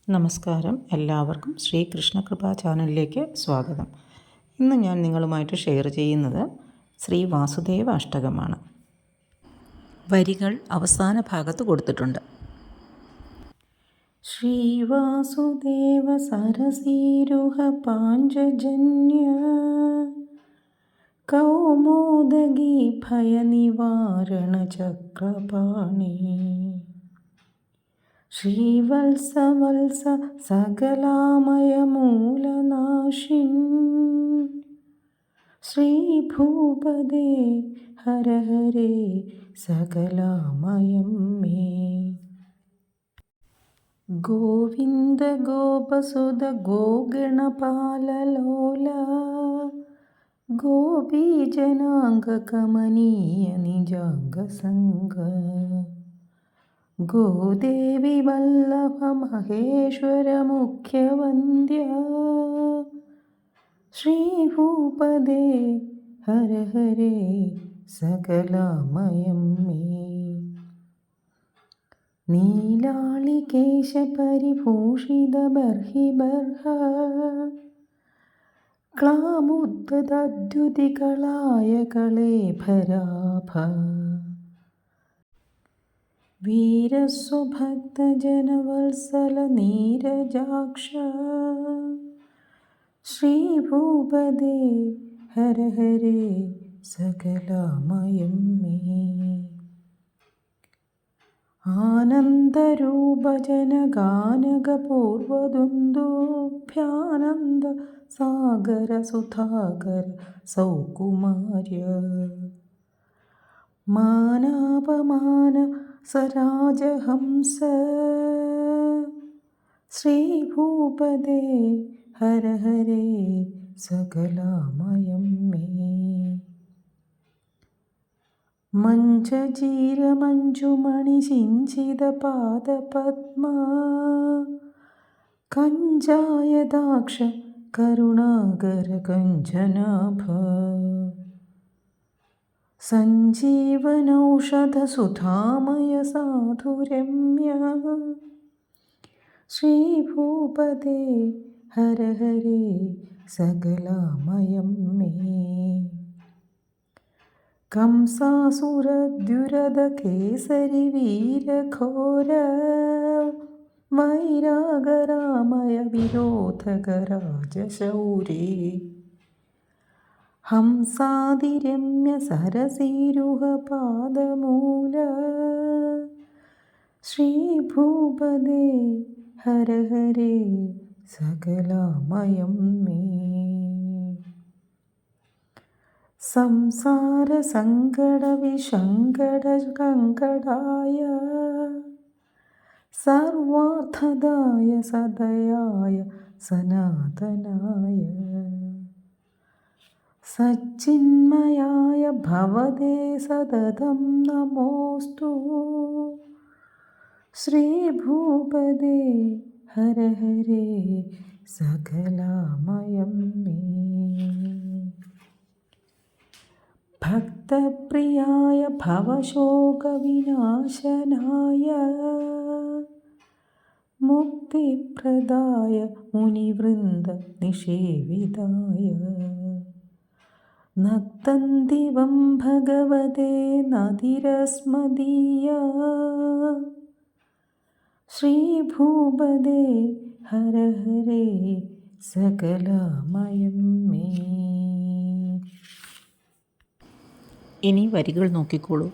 നമസ്കാരം. എല്ലാവർക്കും ശ്രീകൃഷ്ണകൃപ ചാനലിലേക്ക് സ്വാഗതം. ഇന്ന് ഞാൻ നിങ്ങളുമായിട്ട് ഷെയർ ചെയ്യുന്നത് ശ്രീ വാസുദേവ അഷ്ടകമാണ്. വരികൾ അവസാന ഭാഗത്ത് കൊടുത്തിട്ടുണ്ട്. ശ്രീ വാസുദേവ സരസീരുഹ പാഞ്ചജന്യ കൗമോദഗീ ഭയനിവാരണ ചക്രപാണി ശ്രീവത്സവത്സ സകലാമയമൂലനാശിൻ ശ്രീഭൂപദേ ഹര ഹരേ സകലാമയം മേ. ഗോവിന്ദ ഗോപസുത ഗോഗണപാലലോല ഗോപീജനാംഗ കമനീയ നിജാംഗസംഗ ഗോദേവി വല്ലഭ മഹേശ്വര മുഖ്യവന്ദ്യ ശ്രീഭൂപദേ ഹര ഹരേ സകലാമയം മേ. നീലാളികേശ പരിഭൂഷിത ബർഹി ബർഹ ക്ലാമുദ്ദദ്യുതികളായ കളേഭരാഭ വീരസ്വഭക്തജനവത്സല നീരജാക്ഷ ശ്രീഭൂപദേ ഹര ഹരേ സകലാമയം മേ. ആനന്ദരൂപജനഗാനകപൂർവദുന്ദുഭ്യാനന്ദ സാഗര സുധാകര സൗകുമാര്യ മാനാപമാന സരാജഹംസ ശ്രീഭൂപദേ ഹര ഹരേ സകലാമയം മേ. മഞ്ജജീരമഞ്ജുമണി സിഞ്ചിത പാദപദ്മ കഞ്ചായദാക്ഷ കരുണാകര കഞ്ചനാഭ സഞ്ജീവനൗഷധ സുധാമയ സാധുരമ്യ ശ്രീഭൂപദേ ഹര ഹരേ സകലാമയം മേ. കംസാസുരദ്യുരത കേസരി വീരഘോര വൈരാഗരാമയ വിരോധകരാജശൗരേ ഹംസാതിരമ്യ സരസീരുഹ പാദമൂല ശ്രീഭൂപദേ ഹര ഹരേ സകലാമയം മേ. സംസാര സങ്കട വിസങ്കട കങ്കടായ സർവാർത്ഥദായ സദയായ സനാതനായ സച്ചിന്മയായ ഭവതേ സതതം നമോസ്തു ശ്രീഭൂപദേ ഹര ഹരേ സകലാമയം മേ. ഭക്തപ്രിയായ ഭവശോകവിനാശനായ മുക്തിപ്രദായ മുനിവൃന്ദ നിഷേവിതായ നക്തന്തിവം ഭഗവതേ നദിരസ്മദീയ ശ്രീഭൂപദേ ഹര ഹരേ സകലാമയം മേ. ഇനി വരികൾ നോക്കിക്കോളൂ.